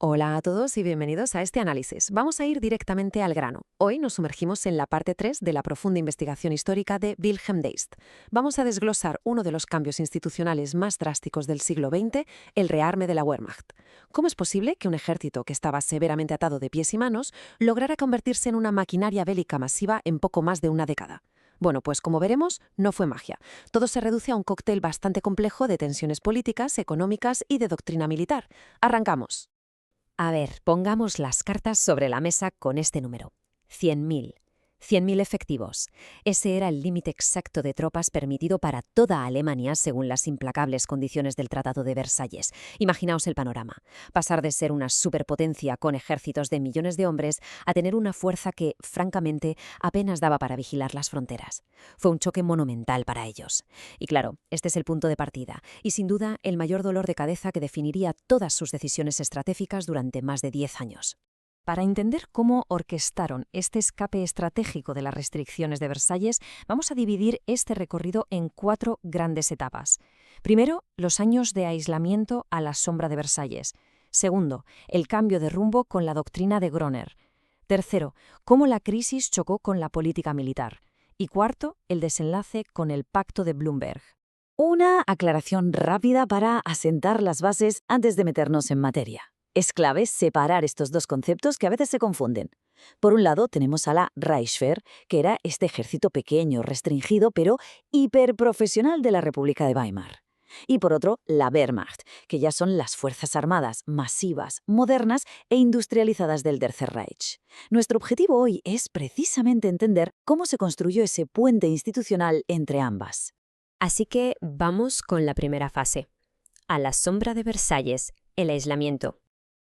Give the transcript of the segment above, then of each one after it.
Hola a todos y bienvenidos a este análisis. Vamos a ir directamente al grano. Hoy nos sumergimos en la parte 3 de la profunda investigación histórica de Wilhelm Deist. Vamos a desglosar uno de los cambios institucionales más drásticos del siglo XX, el rearme de la Wehrmacht. ¿Cómo es posible que un ejército que estaba severamente atado de pies y manos lograra convertirse en una maquinaria bélica masiva en poco más de una década? Bueno, pues como veremos, no fue magia. Todo se reduce a un cóctel bastante complejo de tensiones políticas, económicas y de doctrina militar. Arrancamos. A ver, pongamos las cartas sobre la mesa con este número. 100.000. 100.000 efectivos. Ese era el límite exacto de tropas permitido para toda Alemania según las implacables condiciones del Tratado de Versalles. Imaginaos el panorama. Pasar de ser una superpotencia con ejércitos de millones de hombres a tener una fuerza que, francamente, apenas daba para vigilar las fronteras. Fue un choque monumental para ellos. Y claro, este es el punto de partida, y sin duda el mayor dolor de cabeza que definiría todas sus decisiones estratégicas durante más de 10 años. Para entender cómo orquestaron este escape estratégico de las restricciones de Versalles, vamos a dividir este recorrido en 4 grandes etapas. Primero, los años de aislamiento a la sombra de Versalles. Segundo, el cambio de rumbo con la doctrina de Groener. Tercero, cómo la crisis chocó con la política militar. Y cuarto, el desenlace con el Pacto de Blumberg. Una aclaración rápida para asentar las bases antes de meternos en materia. Es clave separar estos dos conceptos que a veces se confunden. Por un lado tenemos a la Reichswehr, que era este ejército pequeño, restringido, pero hiperprofesional de la República de Weimar. Y por otro, la Wehrmacht, que ya son las fuerzas armadas masivas, modernas e industrializadas del Tercer Reich. Nuestro objetivo hoy es precisamente entender cómo se construyó ese puente institucional entre ambas. Así que vamos con la primera fase. A la sombra de Versalles, el aislamiento.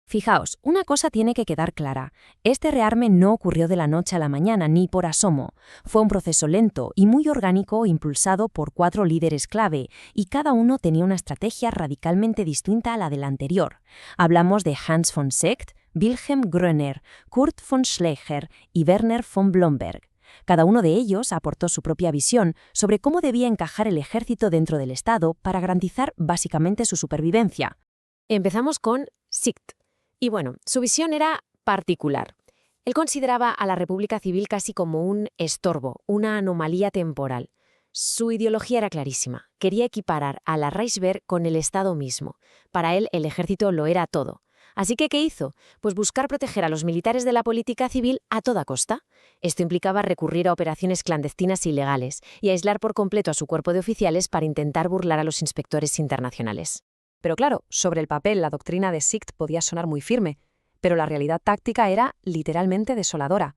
Fijaos, una cosa tiene que quedar clara. Este rearme no ocurrió de la noche a la mañana ni por asomo. Fue un proceso lento y muy orgánico impulsado por 4 líderes clave, y cada uno tenía una estrategia radicalmente distinta a la del anterior. Hablamos de Hans von Seeckt, Wilhelm Groener, Kurt von Schleicher y Werner von Blomberg. Cada uno de ellos aportó su propia visión sobre cómo debía encajar el ejército dentro del Estado para garantizar básicamente su supervivencia. Empezamos con Seeckt. Y bueno, su visión era particular. Él consideraba a la República Civil casi como un estorbo, una anomalía temporal. Su ideología era clarísima. Quería equiparar a la Reichswehr con el Estado mismo. Para él, el ejército lo era todo. Así que, ¿qué hizo? Pues buscar proteger a los militares de la política civil a toda costa. Esto implicaba recurrir a operaciones clandestinas ilegales y aislar por completo a su cuerpo de oficiales para intentar burlar a los inspectores internacionales. Pero claro, sobre el papel la doctrina de Seeckt podía sonar muy firme, pero la realidad táctica era literalmente desoladora.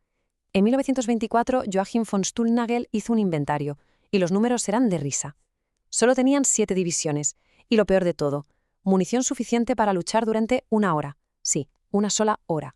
En 1924, Joachim von Stuhlnagel hizo un inventario, y los números eran de risa. Solo tenían 7 divisiones, y lo peor de todo, munición suficiente para luchar durante 1 hora. Sí, una sola hora.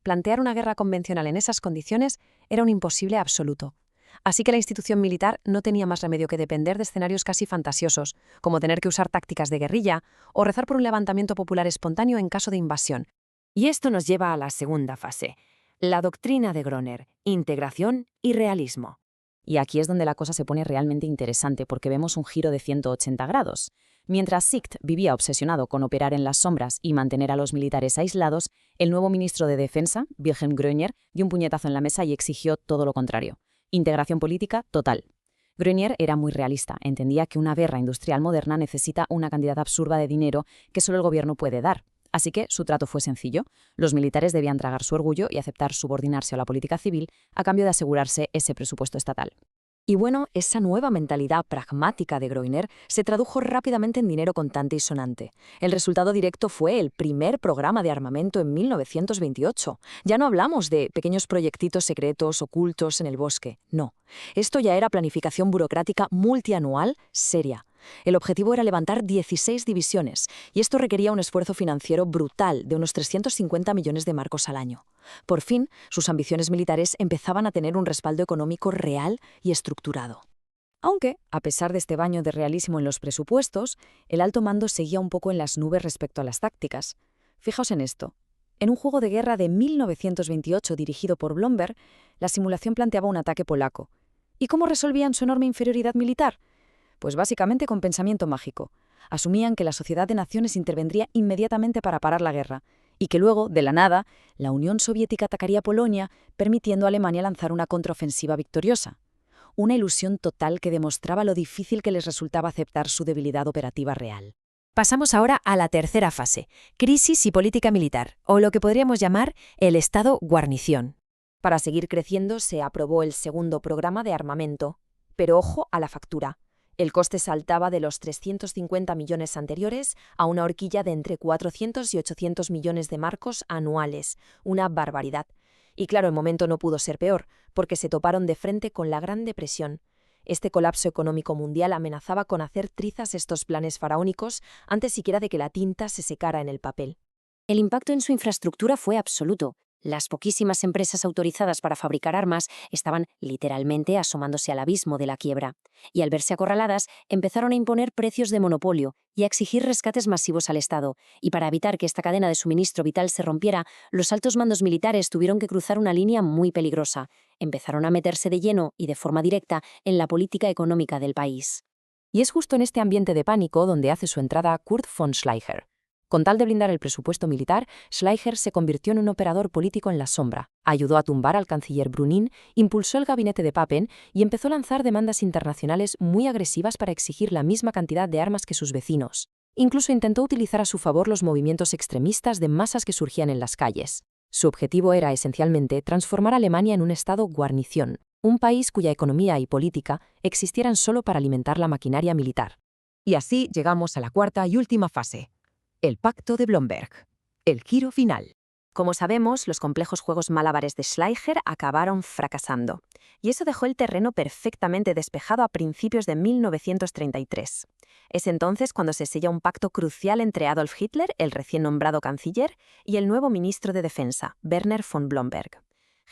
Plantear una guerra convencional en esas condiciones era un imposible absoluto. Así que la institución militar no tenía más remedio que depender de escenarios casi fantasiosos, como tener que usar tácticas de guerrilla o rezar por un levantamiento popular espontáneo en caso de invasión. Y esto nos lleva a la segunda fase, la doctrina de Groener, integración y realismo. Y aquí es donde la cosa se pone realmente interesante porque vemos un giro de 180 grados. Mientras Seeckt vivía obsesionado con operar en las sombras y mantener a los militares aislados, el nuevo ministro de Defensa, Wilhelm Groener, dio un puñetazo en la mesa y exigió todo lo contrario. Integración política total. Groener era muy realista, entendía que una guerra industrial moderna necesita una cantidad absurda de dinero que solo el gobierno puede dar. Así que su trato fue sencillo. Los militares debían tragar su orgullo y aceptar subordinarse a la política civil a cambio de asegurarse ese presupuesto estatal. Y bueno, esa nueva mentalidad pragmática de Groener se tradujo rápidamente en dinero contante y sonante. El resultado directo fue el primer programa de armamento en 1928. Ya no hablamos de pequeños proyectitos secretos ocultos en el bosque, no. Esto ya era planificación burocrática multianual seria. El objetivo era levantar 16 divisiones, y esto requería un esfuerzo financiero brutal de unos 350 millones de marcos al año. Por fin, sus ambiciones militares empezaban a tener un respaldo económico real y estructurado. Aunque, a pesar de este baño de realismo en los presupuestos, el alto mando seguía un poco en las nubes respecto a las tácticas. Fijaos en esto. En un juego de guerra de 1928 dirigido por Blomberg, la simulación planteaba un ataque polaco. ¿Y cómo resolvían su enorme inferioridad militar? Pues básicamente con pensamiento mágico. Asumían que la Sociedad de Naciones intervendría inmediatamente para parar la guerra, y que luego, de la nada, la Unión Soviética atacaría Polonia, permitiendo a Alemania lanzar una contraofensiva victoriosa. Una ilusión total que demostraba lo difícil que les resultaba aceptar su debilidad operativa real. Pasamos ahora a la tercera fase, crisis y política militar, o lo que podríamos llamar el estado guarnición. Para seguir creciendo se aprobó el segundo programa de armamento, pero ojo a la factura. El coste saltaba de los 350 millones anteriores a una horquilla de entre 400 y 800 millones de marcos anuales, una barbaridad. Y claro, el momento no pudo ser peor, porque se toparon de frente con la Gran Depresión. Este colapso económico mundial amenazaba con hacer trizas estos planes faraónicos antes siquiera de que la tinta se secara en el papel. El impacto en su infraestructura fue absoluto. Las poquísimas empresas autorizadas para fabricar armas estaban literalmente asomándose al abismo de la quiebra, y al verse acorraladas empezaron a imponer precios de monopolio y a exigir rescates masivos al Estado, y para evitar que esta cadena de suministro vital se rompiera, los altos mandos militares tuvieron que cruzar una línea muy peligrosa. Empezaron a meterse de lleno y de forma directa en la política económica del país. Y es justo en este ambiente de pánico donde hace su entrada Kurt von Schleicher. Con tal de blindar el presupuesto militar, Schleicher se convirtió en un operador político en la sombra, ayudó a tumbar al canciller Brüning, impulsó el gabinete de Papen y empezó a lanzar demandas internacionales muy agresivas para exigir la misma cantidad de armas que sus vecinos. Incluso intentó utilizar a su favor los movimientos extremistas de masas que surgían en las calles. Su objetivo era, esencialmente, transformar a Alemania en un estado guarnición, un país cuya economía y política existieran solo para alimentar la maquinaria militar. Y así llegamos a la cuarta y última fase. El Pacto de Blomberg. El giro final. Como sabemos, los complejos juegos malabares de Schleicher acabaron fracasando, y eso dejó el terreno perfectamente despejado a principios de 1933. Es entonces cuando se sella un pacto crucial entre Adolf Hitler, el recién nombrado canciller, y el nuevo ministro de Defensa, Werner von Blomberg.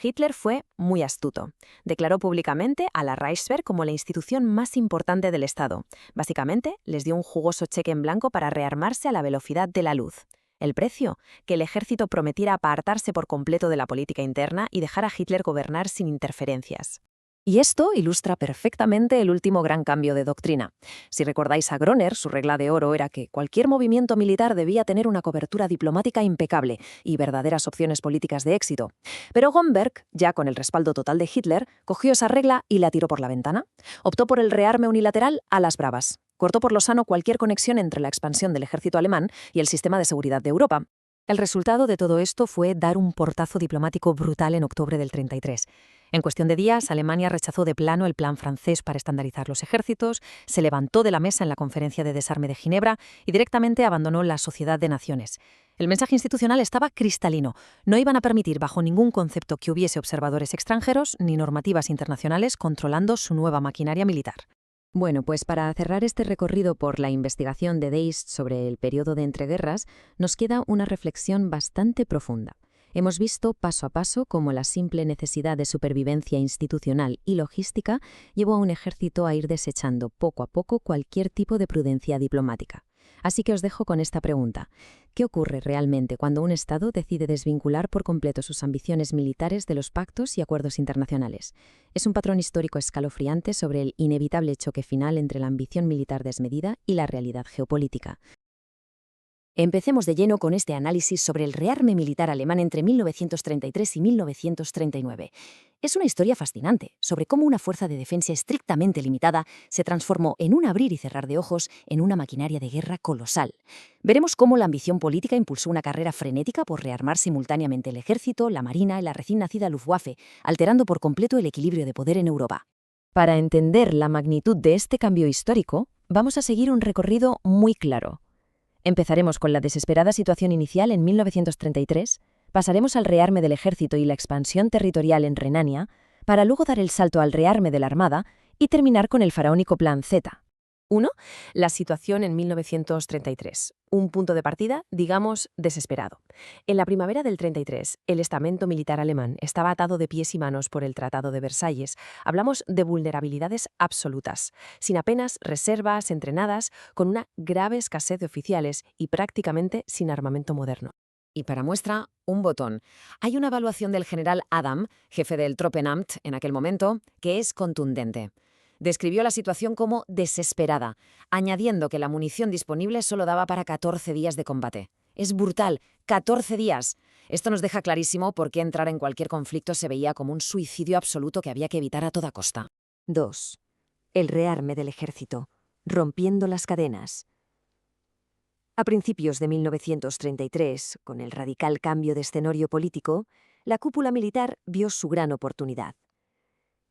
Hitler fue muy astuto. Declaró públicamente a la Reichswehr como la institución más importante del Estado. Básicamente, les dio un jugoso cheque en blanco para rearmarse a la velocidad de la luz. El precio, que el ejército prometiera apartarse por completo de la política interna y dejar a Hitler gobernar sin interferencias. Y esto ilustra perfectamente el último gran cambio de doctrina. Si recordáis a Groner, su regla de oro era que cualquier movimiento militar debía tener una cobertura diplomática impecable y verdaderas opciones políticas de éxito. Pero Blomberg, ya con el respaldo total de Hitler, cogió esa regla y la tiró por la ventana. Optó por el rearme unilateral a las bravas. Cortó por lo sano cualquier conexión entre la expansión del ejército alemán y el sistema de seguridad de Europa. El resultado de todo esto fue dar un portazo diplomático brutal en octubre del 33. En cuestión de días, Alemania rechazó de plano el plan francés para estandarizar los ejércitos, se levantó de la mesa en la Conferencia de Desarme de Ginebra y directamente abandonó la Sociedad de Naciones. El mensaje institucional estaba cristalino. No iban a permitir bajo ningún concepto que hubiese observadores extranjeros ni normativas internacionales controlando su nueva maquinaria militar. Bueno, pues para cerrar este recorrido por la investigación de Deist sobre el periodo de entreguerras, nos queda una reflexión bastante profunda. Hemos visto paso a paso cómo la simple necesidad de supervivencia institucional y logística llevó a un ejército a ir desechando poco a poco cualquier tipo de prudencia diplomática. Así que os dejo con esta pregunta. ¿Qué ocurre realmente cuando un Estado decide desvincular por completo sus ambiciones militares de los pactos y acuerdos internacionales? Es un patrón histórico escalofriante sobre el inevitable choque final entre la ambición militar desmedida y la realidad geopolítica. Empecemos de lleno con este análisis sobre el rearme militar alemán entre 1933 y 1939. Es una historia fascinante sobre cómo una fuerza de defensa estrictamente limitada se transformó en un abrir y cerrar de ojos en una maquinaria de guerra colosal. Veremos cómo la ambición política impulsó una carrera frenética por rearmar simultáneamente el ejército, la marina y la recién nacida Luftwaffe, alterando por completo el equilibrio de poder en Europa. Para entender la magnitud de este cambio histórico, vamos a seguir un recorrido muy claro. Empezaremos con la desesperada situación inicial en 1933, pasaremos al rearme del ejército y la expansión territorial en Renania, para luego dar el salto al rearme de la Armada y terminar con el faraónico Plan Z. 1. La situación en 1933. Un punto de partida, digamos, desesperado. En la primavera del 33, el estamento militar alemán estaba atado de pies y manos por el Tratado de Versalles. Hablamos de vulnerabilidades absolutas, sin apenas reservas entrenadas, con una grave escasez de oficiales y prácticamente sin armamento moderno. Y para muestra, un botón. Hay una evaluación del general Adam, jefe del Truppenamt en aquel momento, que es contundente. Describió la situación como desesperada, añadiendo que la munición disponible solo daba para 14 días de combate. Es brutal. 14 días. Esto nos deja clarísimo por qué entrar en cualquier conflicto se veía como un suicidio absoluto que había que evitar a toda costa. 2. El rearme del ejército, rompiendo las cadenas. A principios de 1933, con el radical cambio de escenario político, la cúpula militar vio su gran oportunidad.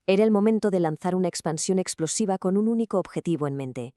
Era el momento de lanzar una expansión explosiva con un único objetivo en mente: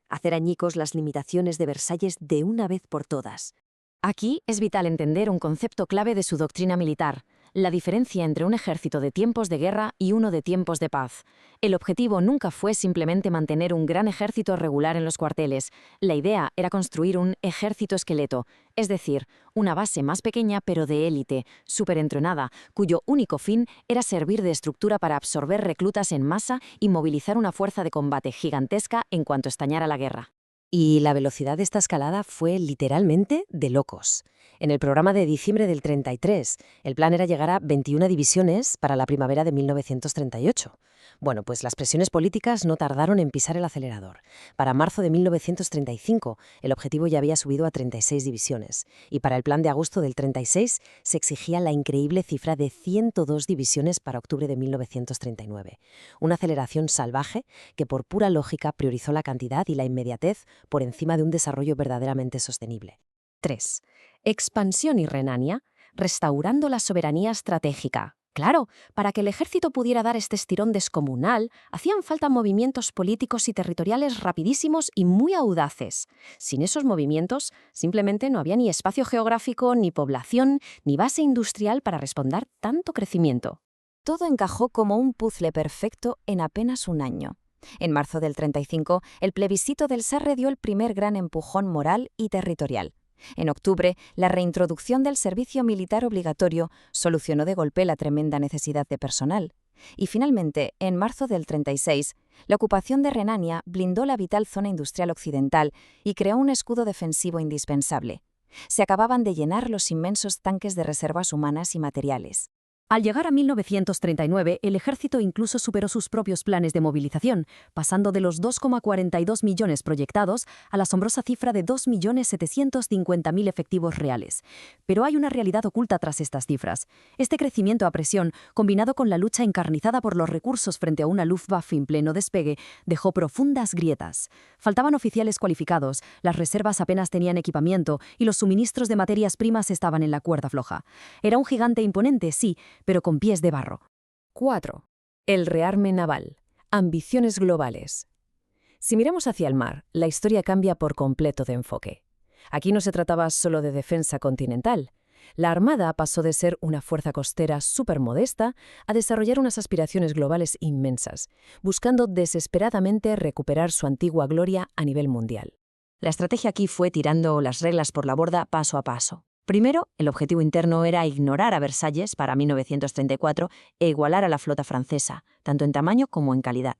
hacer añicos las limitaciones de Versalles de una vez por todas. Aquí es vital entender un concepto clave de su doctrina militar, la diferencia entre un ejército de tiempos de guerra y uno de tiempos de paz. El objetivo nunca fue simplemente mantener un gran ejército regular en los cuarteles. La idea era construir un ejército esqueleto, es decir, una base más pequeña pero de élite, superentrenada, cuyo único fin era servir de estructura para absorber reclutas en masa y movilizar una fuerza de combate gigantesca en cuanto estallara la guerra. Y la velocidad de esta escalada fue literalmente de locos. En el programa de diciembre del 33, el plan era llegar a 21 divisiones para la primavera de 1938. Bueno, pues las presiones políticas no tardaron en pisar el acelerador. Para marzo de 1935, el objetivo ya había subido a 36 divisiones. Y para el plan de agosto del 36, se exigía la increíble cifra de 102 divisiones para octubre de 1939. Una aceleración salvaje que por pura lógica priorizó la cantidad y la inmediatez por encima de un desarrollo verdaderamente sostenible. 3. Expansión y Renania, restaurando la soberanía estratégica. Claro, para que el ejército pudiera dar este estirón descomunal, hacían falta movimientos políticos y territoriales rapidísimos y muy audaces. Sin esos movimientos, simplemente no había ni espacio geográfico, ni población, ni base industrial para responder tanto crecimiento. Todo encajó como un puzzle perfecto en apenas un año. En marzo del 35, el plebiscito del Sarre dio el primer gran empujón moral y territorial. En octubre, la reintroducción del servicio militar obligatorio solucionó de golpe la tremenda necesidad de personal. Y finalmente, en marzo del 36, la ocupación de Renania blindó la vital zona industrial occidental y creó un escudo defensivo indispensable. Se acababan de llenar los inmensos tanques de reservas humanas y materiales. Al llegar a 1939, el ejército incluso superó sus propios planes de movilización, pasando de los 2,42 millones proyectados a la asombrosa cifra de 2.750.000 efectivos reales. Pero hay una realidad oculta tras estas cifras. Este crecimiento a presión, combinado con la lucha encarnizada por los recursos frente a una Luftwaffe en pleno despegue, dejó profundas grietas. Faltaban oficiales cualificados, las reservas apenas tenían equipamiento y los suministros de materias primas estaban en la cuerda floja. Era un gigante imponente, sí, pero con pies de barro. 4. El rearme naval. Ambiciones globales. Si miramos hacia el mar, la historia cambia por completo de enfoque. Aquí no se trataba solo de defensa continental. La Armada pasó de ser una fuerza costera supermodesta a desarrollar unas aspiraciones globales inmensas, buscando desesperadamente recuperar su antigua gloria a nivel mundial. La estrategia aquí fue tirando las reglas por la borda paso a paso. Primero, el objetivo interno era ignorar a Versalles para 1934 e igualar a la flota francesa, tanto en tamaño como en calidad.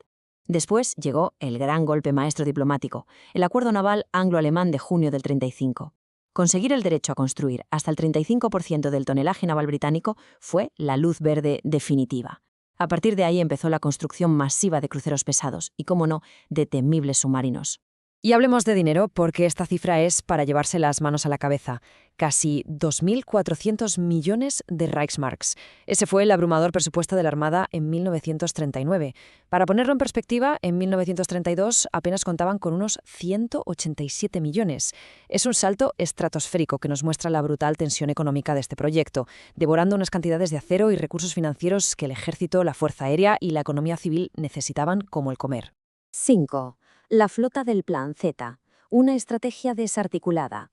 Después llegó el gran golpe maestro diplomático, el acuerdo naval anglo-alemán de junio del 35. Conseguir el derecho a construir hasta el 35% del tonelaje naval británico fue la luz verde definitiva. A partir de ahí empezó la construcción masiva de cruceros pesados y, cómo no, de temibles submarinos. Y hablemos de dinero, porque esta cifra es para llevarse las manos a la cabeza. Casi 2.400 millones de Reichsmarks. Ese fue el abrumador presupuesto de la Armada en 1939. Para ponerlo en perspectiva, en 1932 apenas contaban con unos 187 millones. Es un salto estratosférico que nos muestra la brutal tensión económica de este proyecto, devorando unas cantidades de acero y recursos financieros que el ejército, la fuerza aérea y la economía civil necesitaban como el comer. 5. La flota del Plan Z, una estrategia desarticulada.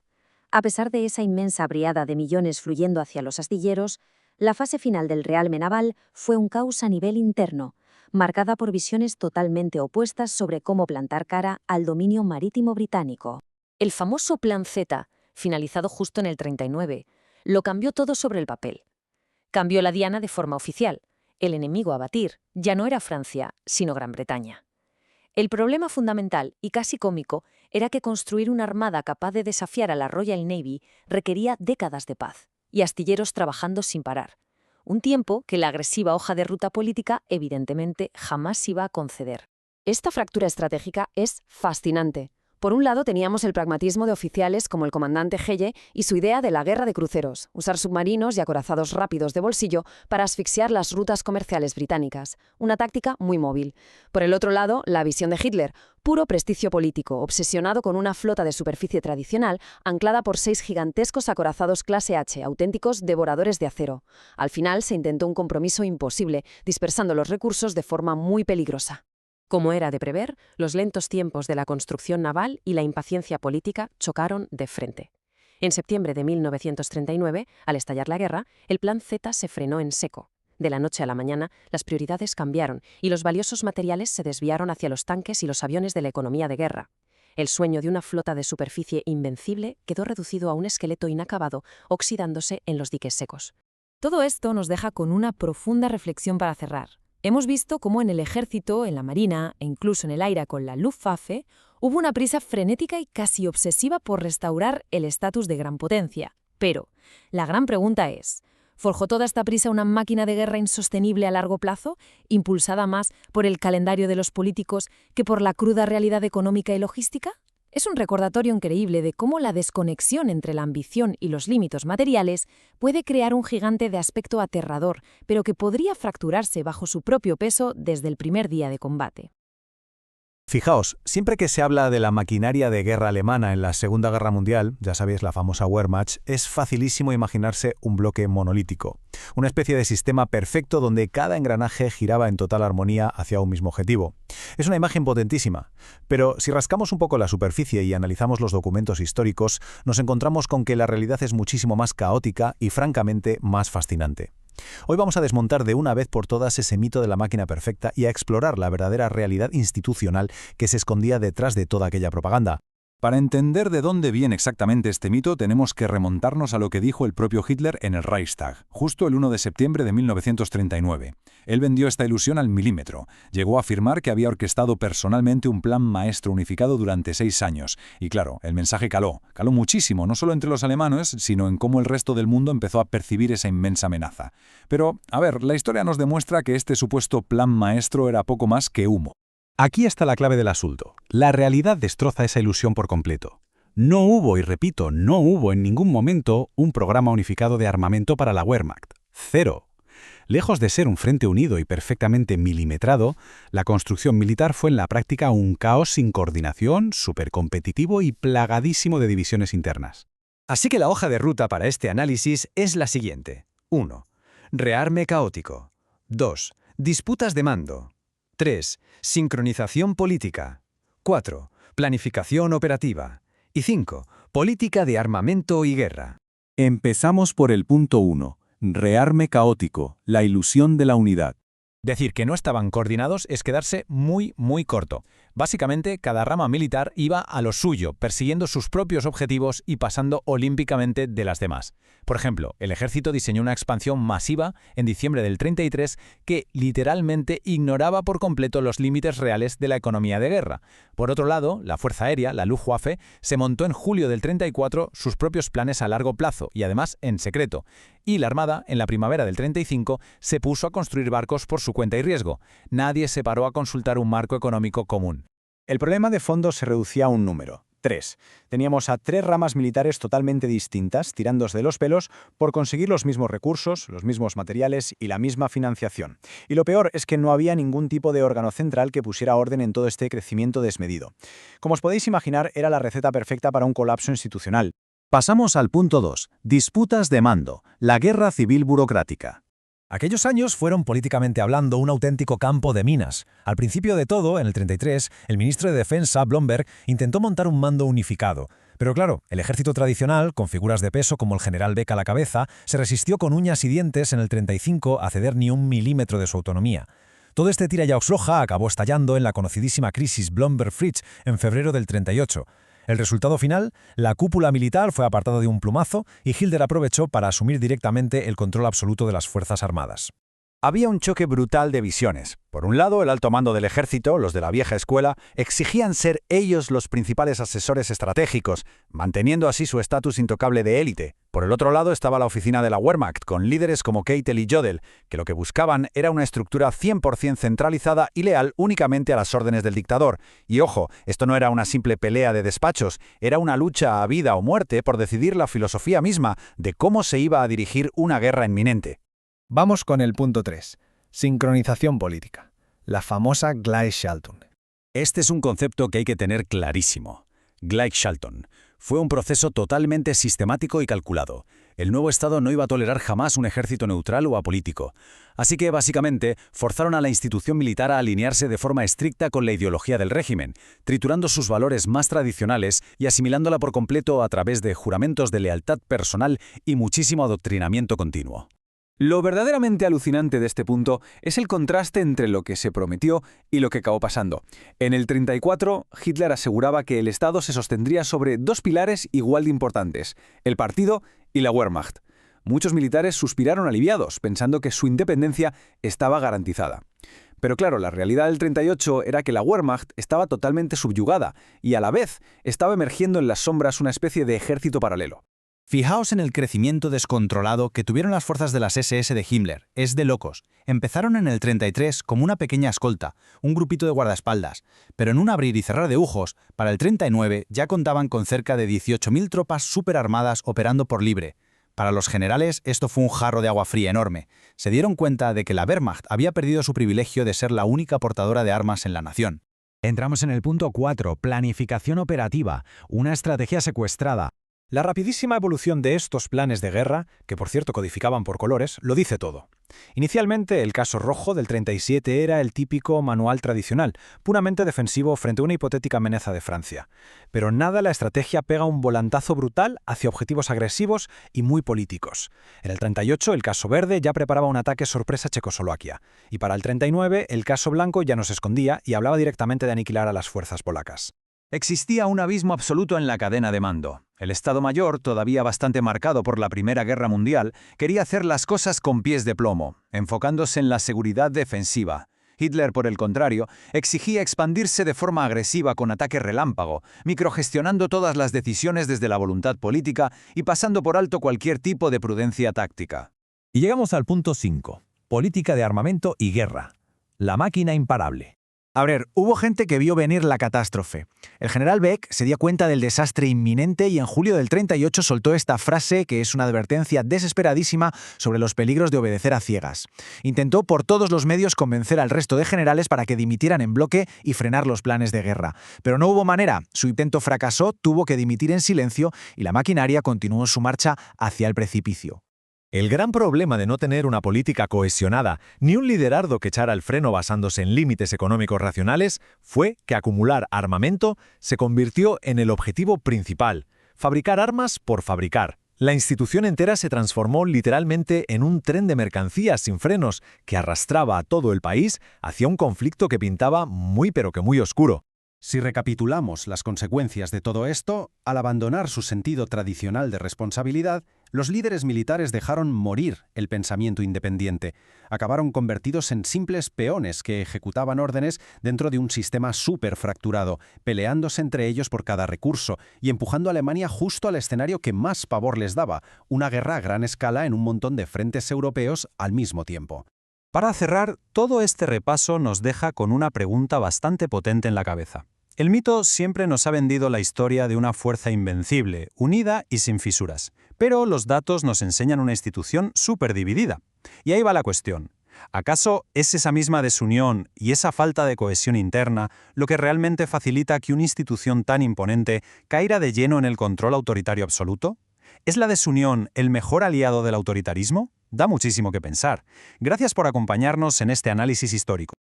A pesar de esa inmensa briada de millones fluyendo hacia los astilleros, la fase final del rearme naval fue un caos a nivel interno, marcada por visiones totalmente opuestas sobre cómo plantar cara al dominio marítimo británico. El famoso Plan Z, finalizado justo en el 39, lo cambió todo sobre el papel. Cambió la diana de forma oficial. El enemigo a batir ya no era Francia, sino Gran Bretaña. El problema fundamental, y casi cómico, era que construir una armada capaz de desafiar a la Royal Navy requería décadas de paz y astilleros trabajando sin parar. Un tiempo que la agresiva hoja de ruta política evidentemente jamás iba a conceder. Esta fractura estratégica es fascinante, Por un lado teníamos el pragmatismo de oficiales como el comandante Heye y su idea de la guerra de cruceros, usar submarinos y acorazados rápidos de bolsillo para asfixiar las rutas comerciales británicas, una táctica muy móvil. Por el otro lado, la visión de Hitler, puro prestigio político, obsesionado con una flota de superficie tradicional anclada por 6 gigantescos acorazados clase H, auténticos devoradores de acero. Al final se intentó un compromiso imposible, dispersando los recursos de forma muy peligrosa. Como era de prever, los lentos tiempos de la construcción naval y la impaciencia política chocaron de frente. En septiembre de 1939, al estallar la guerra, el Plan Z se frenó en seco. De la noche a la mañana, las prioridades cambiaron y los valiosos materiales se desviaron hacia los tanques y los aviones de la economía de guerra. El sueño de una flota de superficie invencible quedó reducido a un esqueleto inacabado, oxidándose en los diques secos. Todo esto nos deja con una profunda reflexión para cerrar. Hemos visto cómo en el ejército, en la marina e incluso en el aire con la Luftwaffe hubo una prisa frenética y casi obsesiva por restaurar el estatus de gran potencia. Pero la gran pregunta es, ¿forjó toda esta prisa una máquina de guerra insostenible a largo plazo, impulsada más por el calendario de los políticos que por la cruda realidad económica y logística? Es un recordatorio increíble de cómo la desconexión entre la ambición y los límites materiales puede crear un gigante de aspecto aterrador, pero que podría fracturarse bajo su propio peso desde el primer día de combate. Fijaos, siempre que se habla de la maquinaria de guerra alemana en la Segunda Guerra Mundial, ya sabéis la famosa Wehrmacht, es facilísimo imaginarse un bloque monolítico, una especie de sistema perfecto donde cada engranaje giraba en total armonía hacia un mismo objetivo. Es una imagen potentísima, pero si rascamos un poco la superficie y analizamos los documentos históricos, nos encontramos con que la realidad es muchísimo más caótica y francamente más fascinante. Hoy vamos a desmontar de una vez por todas ese mito de la máquina perfecta y a explorar la verdadera realidad institucional que se escondía detrás de toda aquella propaganda. Para entender de dónde viene exactamente este mito, tenemos que remontarnos a lo que dijo el propio Hitler en el Reichstag, justo el 1 de septiembre de 1939. Él vendió esta ilusión al milímetro. Llegó a afirmar que había orquestado personalmente un plan maestro unificado durante 6 años. Y claro, el mensaje caló muchísimo, no solo entre los alemanes, sino en cómo el resto del mundo empezó a percibir esa inmensa amenaza. Pero, a ver, la historia nos demuestra que este supuesto plan maestro era poco más que humo. Aquí está la clave del asunto. La realidad destroza esa ilusión por completo. No hubo, y repito, no hubo en ningún momento un programa unificado de armamento para la Wehrmacht. Cero. Lejos de ser un frente unido y perfectamente milimetrado, la construcción militar fue en la práctica un caos sin coordinación, supercompetitivo y plagadísimo de divisiones internas. Así que la hoja de ruta para este análisis es la siguiente. 1. Rearme caótico. 2. Disputas de mando. 3. Sincronización política. 4. Planificación operativa. Y 5. Política de armamento y guerra. Empezamos por el punto 1. Rearme caótico, la ilusión de la unidad. Decir que no estaban coordinados es quedarse muy corto. Básicamente, cada rama militar iba a lo suyo, persiguiendo sus propios objetivos y pasando olímpicamente de las demás. Por ejemplo, el ejército diseñó una expansión masiva en diciembre del 33 que literalmente ignoraba por completo los límites reales de la economía de guerra. Por otro lado, la Fuerza Aérea, la Luftwaffe, se montó en julio del 34 sus propios planes a largo plazo y además en secreto. Y la Armada, en la primavera del 35, se puso a construir barcos por su cuenta y riesgo. Nadie se paró a consultar un marco económico común. El problema de fondo se reducía a un número, 3. Teníamos a 3 ramas militares totalmente distintas, tirándose de los pelos, por conseguir los mismos recursos, los mismos materiales y la misma financiación. Y lo peor es que no había ningún tipo de órgano central que pusiera orden en todo este crecimiento desmedido. Como os podéis imaginar, era la receta perfecta para un colapso institucional. Pasamos al punto 2. Disputas de mando, la guerra civil burocrática. Aquellos años fueron, políticamente hablando, un auténtico campo de minas. Al principio de todo, en el 33, el ministro de Defensa, Blomberg, intentó montar un mando unificado. Pero claro, el ejército tradicional, con figuras de peso como el general Beck a la cabeza, se resistió con uñas y dientes en el 35 a ceder ni un milímetro de su autonomía. Todo este tira y afloja acabó estallando en la conocidísima crisis Blomberg-Fritz en febrero del 38. El resultado final, la cúpula militar fue apartada de un plumazo y Hitler aprovechó para asumir directamente el control absoluto de las Fuerzas Armadas. Había un choque brutal de visiones. Por un lado, el alto mando del ejército, los de la vieja escuela, exigían ser ellos los principales asesores estratégicos, manteniendo así su estatus intocable de élite. Por el otro lado estaba la oficina de la Wehrmacht, con líderes como Keitel y Jodl, que lo que buscaban era una estructura 100% centralizada y leal únicamente a las órdenes del dictador. Y ojo, esto no era una simple pelea de despachos, era una lucha a vida o muerte por decidir la filosofía misma de cómo se iba a dirigir una guerra inminente. Vamos con el punto 3. Sincronización política. La famosa Gleichschaltung. Este es un concepto que hay que tener clarísimo. Gleichschaltung fue un proceso totalmente sistemático y calculado. El nuevo Estado no iba a tolerar jamás un ejército neutral o apolítico. Así que, básicamente, forzaron a la institución militar a alinearse de forma estricta con la ideología del régimen, triturando sus valores más tradicionales y asimilándola por completo a través de juramentos de lealtad personal y muchísimo adoctrinamiento continuo. Lo verdaderamente alucinante de este punto es el contraste entre lo que se prometió y lo que acabó pasando. En el 34, Hitler aseguraba que el Estado se sostendría sobre dos pilares igual de importantes, el partido y la Wehrmacht. Muchos militares suspiraron aliviados, pensando que su independencia estaba garantizada. Pero claro, la realidad del 38 era que la Wehrmacht estaba totalmente subyugada y a la vez estaba emergiendo en las sombras una especie de ejército paralelo. Fijaos en el crecimiento descontrolado que tuvieron las fuerzas de las SS de Himmler. Es de locos. Empezaron en el 33 como una pequeña escolta, un grupito de guardaespaldas, pero en un abrir y cerrar de ojos, para el 39 ya contaban con cerca de 18.000 tropas superarmadas operando por libre. Para los generales esto fue un jarro de agua fría enorme. Se dieron cuenta de que la Wehrmacht había perdido su privilegio de ser la única portadora de armas en la nación. Entramos en el punto 4, planificación operativa, una estrategia secuestrada. La rapidísima evolución de estos planes de guerra, que por cierto codificaban por colores, lo dice todo. Inicialmente, el caso rojo del 37 era el típico manual tradicional, puramente defensivo frente a una hipotética amenaza de Francia. Pero nada, la estrategia pega un volantazo brutal hacia objetivos agresivos y muy políticos. En el 38, el caso verde ya preparaba un ataque sorpresa a Checoslovaquia. Y para el 39, el caso blanco ya no se escondía y hablaba directamente de aniquilar a las fuerzas polacas. Existía un abismo absoluto en la cadena de mando. El Estado Mayor, todavía bastante marcado por la Primera Guerra Mundial, quería hacer las cosas con pies de plomo, enfocándose en la seguridad defensiva. Hitler, por el contrario, exigía expandirse de forma agresiva con ataque relámpago, microgestionando todas las decisiones desde la voluntad política y pasando por alto cualquier tipo de prudencia táctica. Y llegamos al punto 5. Política de armamento y guerra. La máquina imparable. A ver, hubo gente que vio venir la catástrofe. El general Beck se dio cuenta del desastre inminente y en julio del 38 soltó esta frase que es una advertencia desesperadísima sobre los peligros de obedecer a ciegas. Intentó por todos los medios convencer al resto de generales para que dimitieran en bloque y frenar los planes de guerra. Pero no hubo manera. Su intento fracasó, tuvo que dimitir en silencio y la maquinaria continuó su marcha hacia el precipicio. El gran problema de no tener una política cohesionada ni un liderazgo que echara el freno basándose en límites económicos racionales fue que acumular armamento se convirtió en el objetivo principal, fabricar armas por fabricar. La institución entera se transformó literalmente en un tren de mercancías sin frenos que arrastraba a todo el país hacia un conflicto que pintaba muy pero que muy oscuro. Si recapitulamos las consecuencias de todo esto, al abandonar su sentido tradicional de responsabilidad, los líderes militares dejaron morir el pensamiento independiente. Acabaron convertidos en simples peones que ejecutaban órdenes dentro de un sistema súper fracturado, peleándose entre ellos por cada recurso y empujando a Alemania justo al escenario que más pavor les daba, una guerra a gran escala en un montón de frentes europeos al mismo tiempo. Para cerrar, todo este repaso nos deja con una pregunta bastante potente en la cabeza. El mito siempre nos ha vendido la historia de una fuerza invencible, unida y sin fisuras. Pero los datos nos enseñan una institución súper dividida. Y ahí va la cuestión. ¿Acaso es esa misma desunión y esa falta de cohesión interna lo que realmente facilita que una institución tan imponente caiga de lleno en el control autoritario absoluto? ¿Es la desunión el mejor aliado del autoritarismo? Da muchísimo que pensar. Gracias por acompañarnos en este análisis histórico.